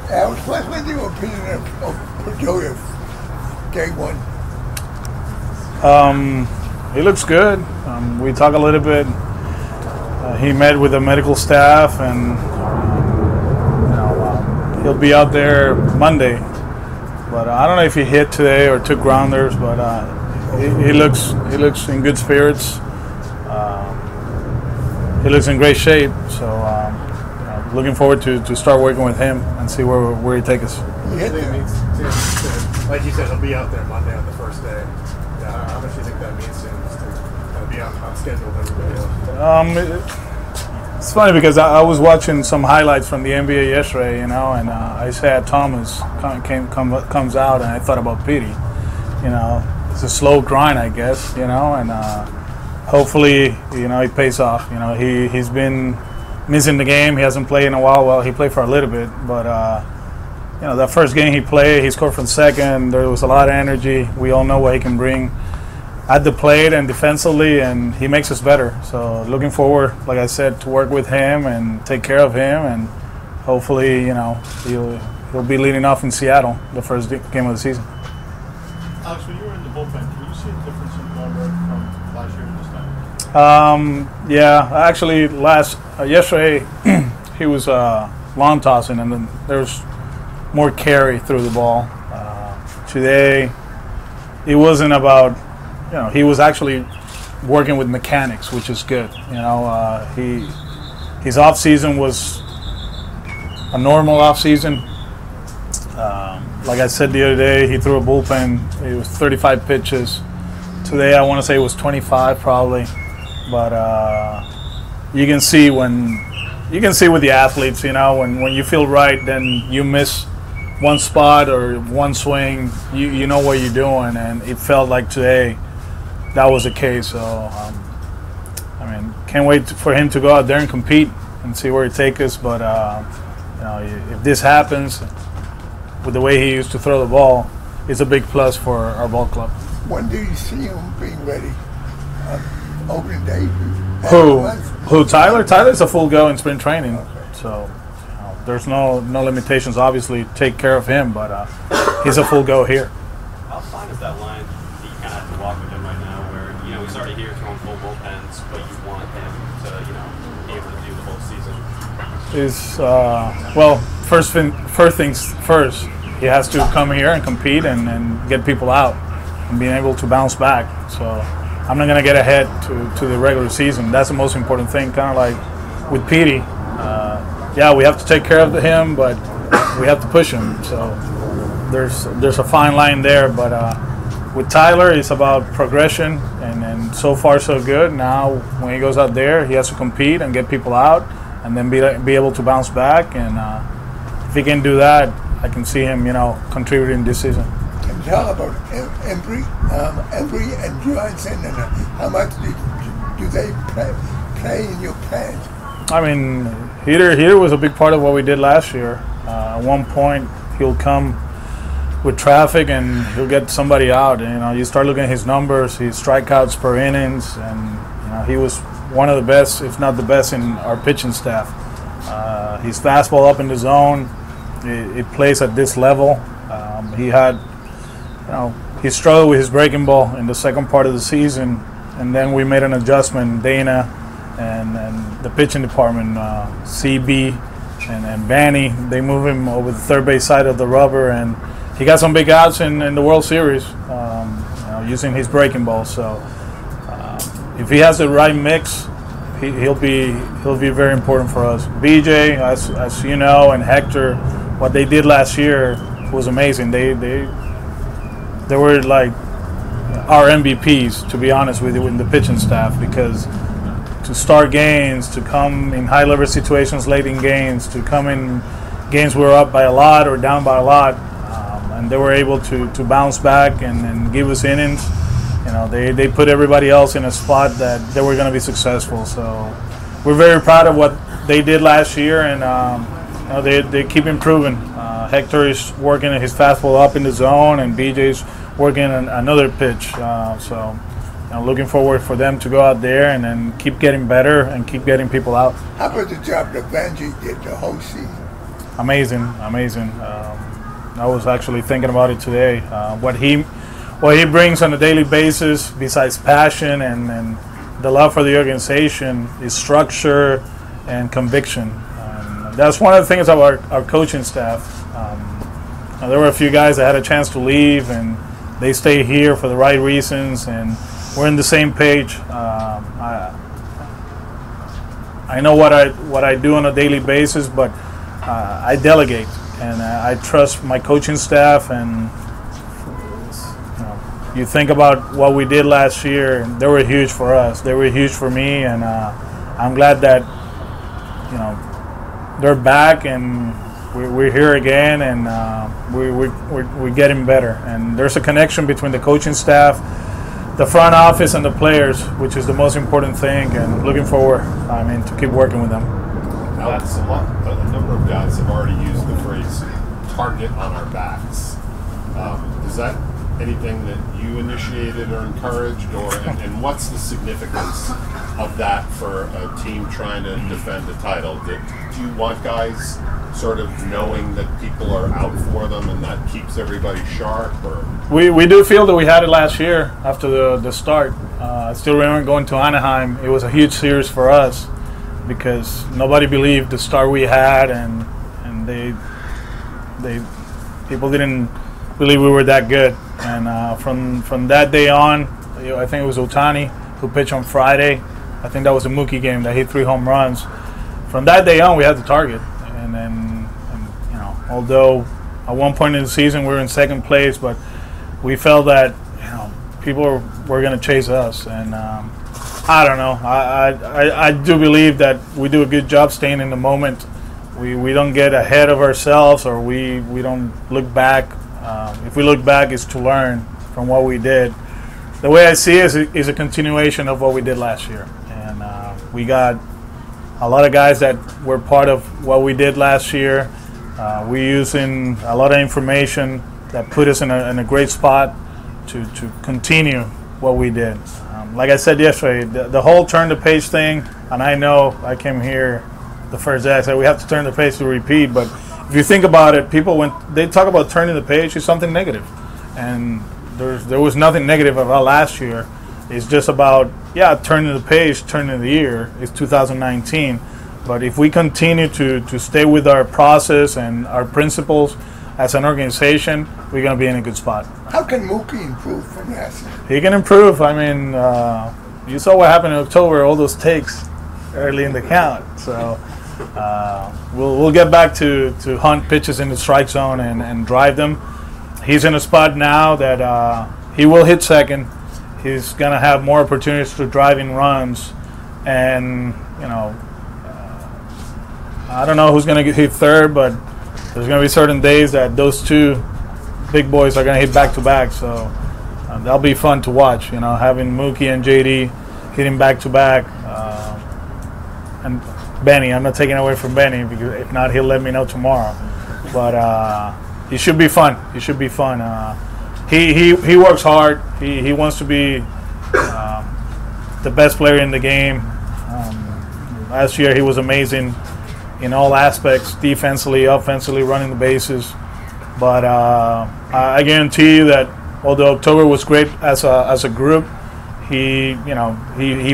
Alex, what's your opinion of Pedroia, game one? He looks good. We talk a little bit. He met with the medical staff, and he'll be out there Monday. But I don't know if he hit today or took grounders, but he looks in good spirits. He looks in great shape. So looking forward to start working with him and see where he takes us. Like you said, he'll be out there Monday on the first day. How much do you think that means to him, just to kind of be on schedule with everybody else? It's funny because I was watching some highlights from the NBA yesterday, and Isaiah Thomas comes out, and I thought about Petey. It's a slow grind, I guess, and hopefully, he pays off. He's been missing the game. He hasn't played in a while. Well, he played for a little bit, but that first game he played, he scored from second. There was a lot of energy. We all know what he can bring at the plate and defensively, and he makes us better. So looking forward, like I said, to work with him and take care of him, and hopefully, he'll be leading off in Seattle the first game of the season. Alex, when you were in the bullpen, can you see a difference in ball work from last year to this time? Yeah, actually, yesterday he was long tossing, and then there's more carry through the ball. Today, it wasn't about, he was actually working with mechanics, which is good. His off season was a normal off season. Like I said the other day, he threw a bullpen. It was 35 pitches. Today, I want to say it was 25 probably. But you can see with the athletes, when you feel right, then you miss one spot or one swing, you know what you're doing, and it felt like today that was the case. So, can't wait for him to go out there and compete and see where he takes us. But if this happens with the way he used to throw the ball, it's a big plus for our ball club. When do you see him being ready? Opening day? Who? Tyler? Tyler's a full go in spring training. Okay. So there's no limitations. Obviously, take care of him, but he's a full go here. How fine is that line that you kind of have to walk with him right now, where he's already here throwing full bullpens, but you want him to be able to do the whole season? First things first. He has to come here and compete and get people out and being able to bounce back. So I'm not going to get ahead to the regular season. That's the most important thing, kind of like with Petey. We have to take care of him, but we have to push him. So there's a fine line there. But with Tyler, it's about progression, and so far so good. Now when he goes out there, he has to compete and get people out, and then be able to bounce back. And if he can do that, I can see him, contributing this season. Can you tell about Embry and Johnson, and how much do they play in your plans? Heater was a big part of what we did last year. At one point, he'll come with traffic and he'll get somebody out. You start looking at his numbers, his strikeouts per innings, and he was one of the best, if not the best, in our pitching staff. His fastball up in the zone, it plays at this level. He struggled with his breaking ball in the second part of the season, and then we made an adjustment. Dana and the pitching department, CB and Vanny, they moved him over the third base side of the rubber, and he got some big outs in the World Series using his breaking ball. So if he has the right mix, he'll be very important for us. BJ, as you know, and Hector, what they did last year was amazing. They were like our MVPs, to be honest with you, in the pitching staff, because to start games, to come in high-level situations late in games, to come in games we were up by a lot or down by a lot, and they were able to bounce back and give us innings. They put everybody else in a spot that they were going to be successful. So we're very proud of what they did last year, and they keep improving. Hector is working his fastball up in the zone, and BJ's working on another pitch. So looking forward for them to go out there and then keep getting better and keep getting people out. How about the job that Vanjie did the whole season? amazing. I was actually thinking about it today. What he brings on a daily basis, besides passion and the love for the organization, is structure and conviction. That's one of the things of our coaching staff. There were a few guys that had a chance to leave, and they stay here for the right reasons, and we're on the same page. I know what I do on a daily basis, but I delegate, and I trust my coaching staff. And you think about what we did last year; they were huge for us. They were huge for me, and I'm glad that they're back and we're here again, and we're getting better. And there's a connection between the coaching staff, the front office, and the players, which is the most important thing. And looking forward, to keep working with them. Alex, a number of guys have already used the phrase "target on our backs." Is that anything that you initiated or encouraged, and what's the significance of that for a team trying to defend a title? Do you want guys sort of knowing that people are out for them and that keeps everybody sharp? Or we do feel that we had it last year after the start. I still remember going to Anaheim. It was a huge series for us because nobody believed the start we had, and people didn't believe we were that good. And from that day on, I think it was Ohtani who pitched on Friday. I think that was a Mookie game that hit 3 home runs. From that day on, we had the target. And although at one point in the season we were in second place, but we felt that people were going to chase us. And I don't know. I do believe that we do a good job staying in the moment. We don't get ahead of ourselves, or we don't look back. If we look back, it's to learn from what we did. The way I see it is a continuation of what we did last year. And we got a lot of guys that were part of what we did last year. We're using a lot of information that put us in a great spot to continue what we did. Like I said yesterday, the whole turn the page thing, and I know I came here the first day, I said we have to turn the page to repeat, but if you think about it, people, when they talk about turning the page, it's something negative. And there was nothing negative about last year. It's just about, turning the page, turning the year. It's 2019. But if we continue to stay with our process and our principles as an organization, we're going to be in a good spot. How can Mookie improve from last year? He can improve. You saw what happened in October, all those takes early in the count. So we'll get back to hunt pitches in the strike zone and drive them. He's in a spot now that he will hit second. He's going to have more opportunities to drive in runs. And, I don't know who's going to hit third, but there's going to be certain days that those two big boys are going to hit back-to-back. So that'll be fun to watch, having Mookie and JD hitting back-to-back. And Benny, I'm not taking away from Benny, because if not, he'll let me know tomorrow. But he should be fun. He should be fun. He works hard. He wants to be the best player in the game. Last year he was amazing in all aspects, defensively, offensively, running the bases. But I guarantee you that although October was great as a group, he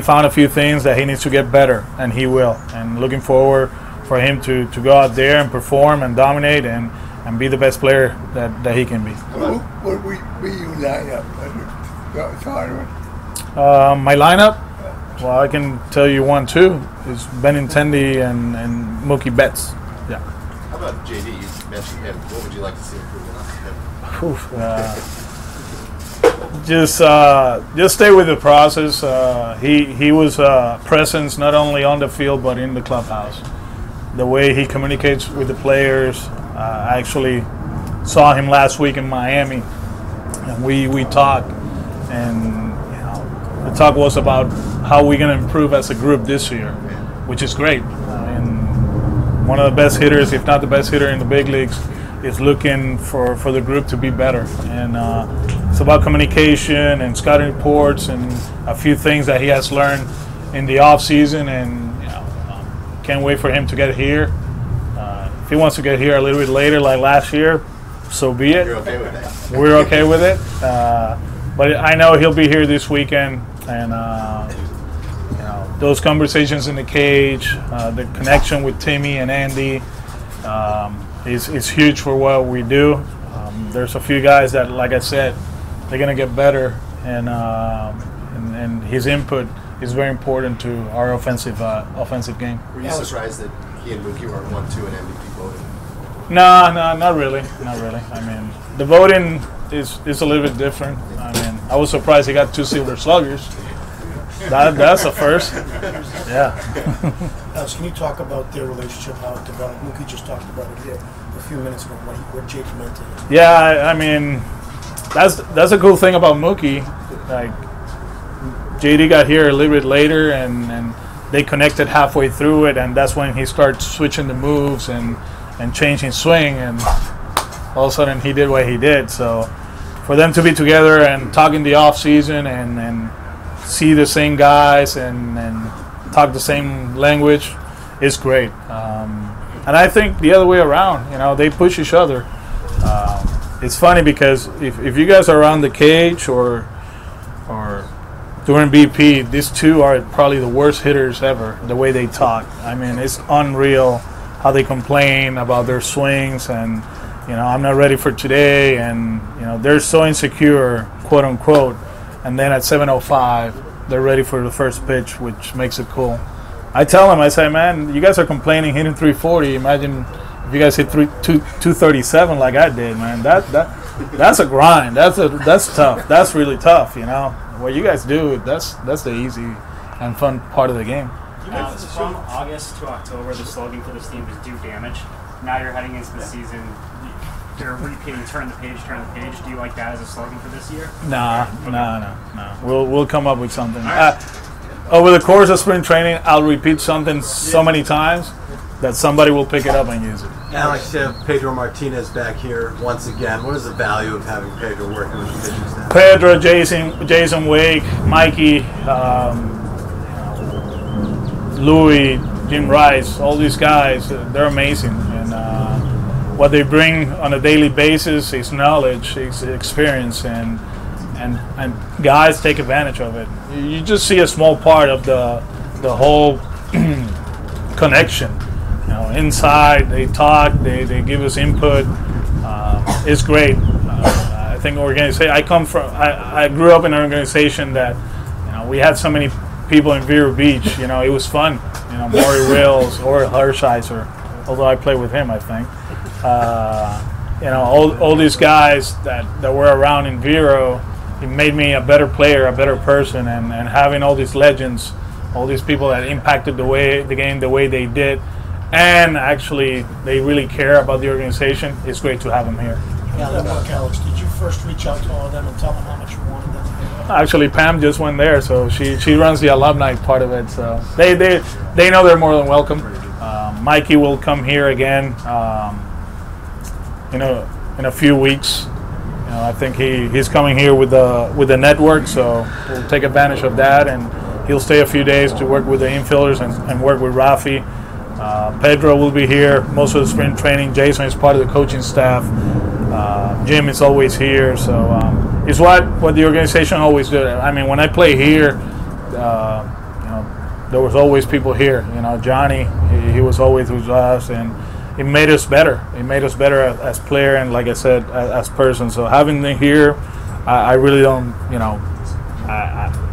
found a few things that he needs to get better, and he will. And looking forward for him to go out there and perform and dominate and be the best player that he can be. What will be your lineup? My lineup? Well, I can tell you 1-2 is Benintendi and Mookie Betts. Yeah. How about JD? You mentioned him. What would you like to see improvement on him? Just stay with the process. He was a presence not only on the field but in the clubhouse. The way he communicates with the players. I actually saw him last week in Miami, and we talked, and the talk was about how we're going to improve as a group this year, which is great. And one of the best hitters, if not the best hitter in the big leagues, is looking for the group to be better. And it's about communication and scouting reports and a few things that he has learned in the off season. And can't wait for him to get here. If he wants to get here a little bit later, like last year, so be it. You're okay with that? We're okay with it. But I know he'll be here this weekend, and those conversations in the cage, the connection with Timmy and Andy, is huge for what we do. There's a few guys that, like I said, they're gonna get better, and his input is very important to our offensive game. Were you surprised that he and Mookie weren't 1-2 in MVP voting? No, not really. I mean, the voting is a little bit different. I mean, I was surprised he got 2 Silver Sluggers. That's a first. Yeah. Alex, can you talk about their relationship, how it developed? Mookie just talked about it here a few minutes ago, what Jake meant to him. Yeah, I mean, that's a cool thing about Mookie. Like, JD got here a little bit later, and they connected halfway through it, and that's when he started switching the moves and changing swing, and all of a sudden he did what he did. So for them to be together and talk in the off season and see the same guys and talk the same language is great. And I think the other way around, they push each other. It's funny because if you guys are around the cage or during BP, these two are probably the worst hitters ever, the way they talk. I mean, it's unreal how they complain about their swings and, I'm not ready for today, and, they're so insecure, quote unquote, and then at 7:05, they're ready for the first pitch, which makes it cool. I tell them, I say, man, you guys are complaining hitting 340. Imagine if you guys hit 237 like I did, man. That's a grind. That's tough. That's really tough, What you guys do, that's the easy and fun part of the game. From August to October, the slogan for this team is do damage. Now you're heading into the season. You're repeating turn the page. Do you like that as a slogan for this year? No. We'll come up with something. Over the course of spring training, I'll repeat something so many times that somebody will pick it up and use it. Alex, you have Pedro Martinez back here once again. What is the value of having Pedro working with the pitching staff? Pedro, Jason Wake, Mikey, Louis, Jim Rice, all these guys, they're amazing. And what they bring on a daily basis is knowledge, is experience, and guys take advantage of it. You just see a small part of the whole connection. Inside they talk, they give us input. It's great. I think I grew up in an organization that we had so many people in Vero Beach. It was fun. Maury Wills or Hershiser, although I played with him, I think. All these guys that were around in Vero, it made me a better player, a better person, and having all these legends, all these people that impacted the game the way they did, and actually they really care about the organization. It's great to have them here. Alex, did you first reach out to all of them and tell them how much you wanted them to do? Actually, Pam just went there, so she runs the alumni part of it. So they know they're more than welcome. Mikey will come here again, in a few weeks. I think he's coming here with the network, so we'll take advantage of that, and he'll stay a few days to work with the infielders and work with Rafi. Pedro will be here most of the spring training. Jason is part of the coaching staff. Jim is always here, so it's what the organization always did. I mean, when I play here, there was always people here. Johnny, he was always with us, and it made us better. It made us better as player, and like I said, as person. So having them here, I really don't.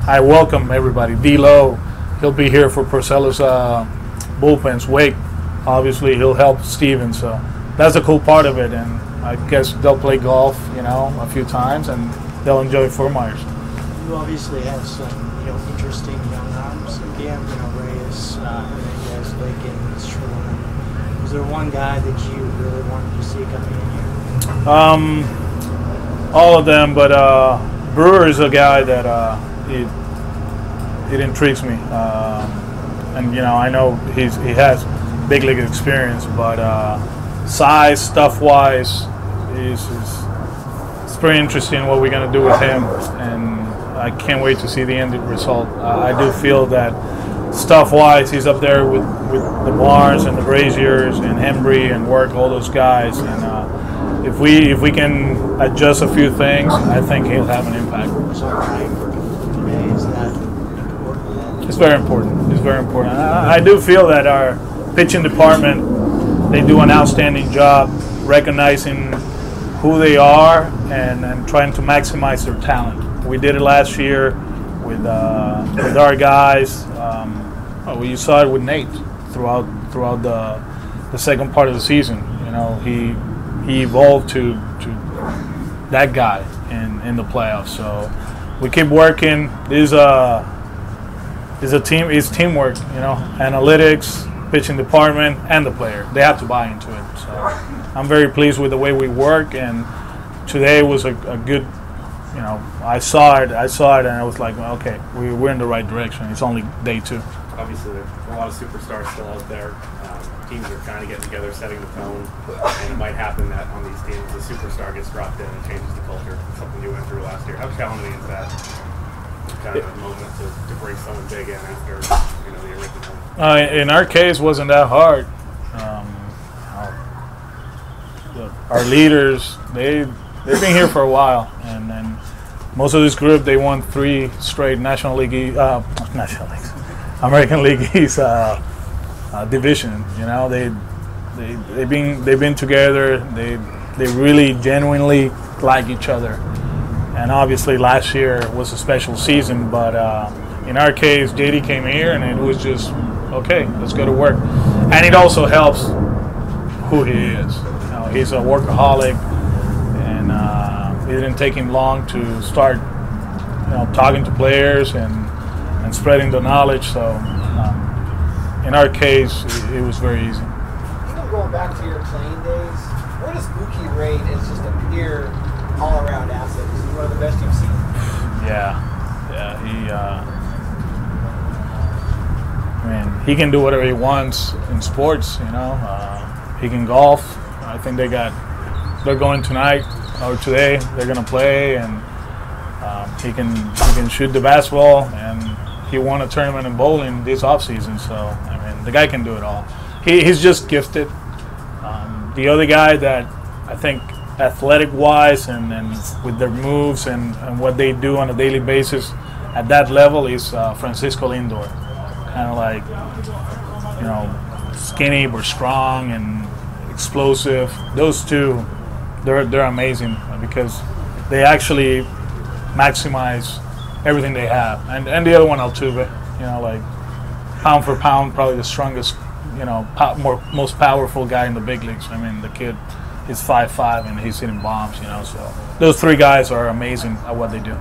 I welcome everybody. D-Lo, he'll be here for Porcello's bullpens. Wake, obviously, he'll help Steven. So that's a cool part of it, and I guess they'll play golf, a few times, and they'll enjoy Fort Myers. You obviously have some, interesting young arms in camp. Reyes, Hernandez, Lakin, Sherwin. Was there one guy that you really wanted to see coming in here? All of them, but Brewer is a guy that it intrigues me, and I know he has big league experience, but size, stuff-wise, it's pretty interesting what we're going to do with him, and I can't wait to see the end result. I do feel that stuff-wise, he's up there with the Barnes and the Braziers and Hembry and Work, all those guys. And if we can adjust a few things, I think he'll have an impact. Is that important? It's very important. It's very important. I do feel that our pitching department, they do an outstanding job recognizing who they are and trying to maximize their talent. We did it last year with our guys. You saw it with Nate throughout the second part of the season. You know, he evolved to that guy in the playoffs. So we keep working. It's a team. It's teamwork. You know, analytics, pitching department, and the player. They have to buy into it. So I'm very pleased with the way we work. And today was a good. You know, I saw it, and I was like, well, okay, we're in the right direction. It's only day 2. Obviously, there are a lot of superstars still out there. Teams are kind of getting together, setting the tone, and it might happen that on these teams, the superstar gets dropped in and changes the culture. Something you went through last year. How challenging is that kind of moment to bring someone big in after the original? In our case, wasn't that hard. Our leaders, they've been here for a while, and most of this group, they won 3 straight American League East division. You know, they've been together. They really genuinely like each other. And obviously, last year was a special season. But in our case, JD came here, and it was just okay. Let's go to work. And it also helps who he is. You know, he's a workaholic, and it didn't take him long to start, talking to players and spreading the knowledge. So in our case, it was very easy. Even going back to your playing days, where does Mookie rate as just a pure all-around asset? Is he one of the best you've seen? He can do whatever he wants in sports. He can golf. I think they're going tonight or today. They're going to play, and he can shoot the basketball, and he won a tournament in bowling this offseason. So the guy can do it all. He's just gifted. The other guy that I think athletic-wise and with their moves and what they do on a daily basis at that level is Francisco Lindor. Kind of like, skinny but strong and explosive. Those two, they're amazing because they actually maximize everything they have. And the other one, Altuve, like pound for pound, probably the strongest, most powerful guy in the big leagues. The kid is 5'5" and he's hitting bombs, so those 3 guys are amazing at what they do.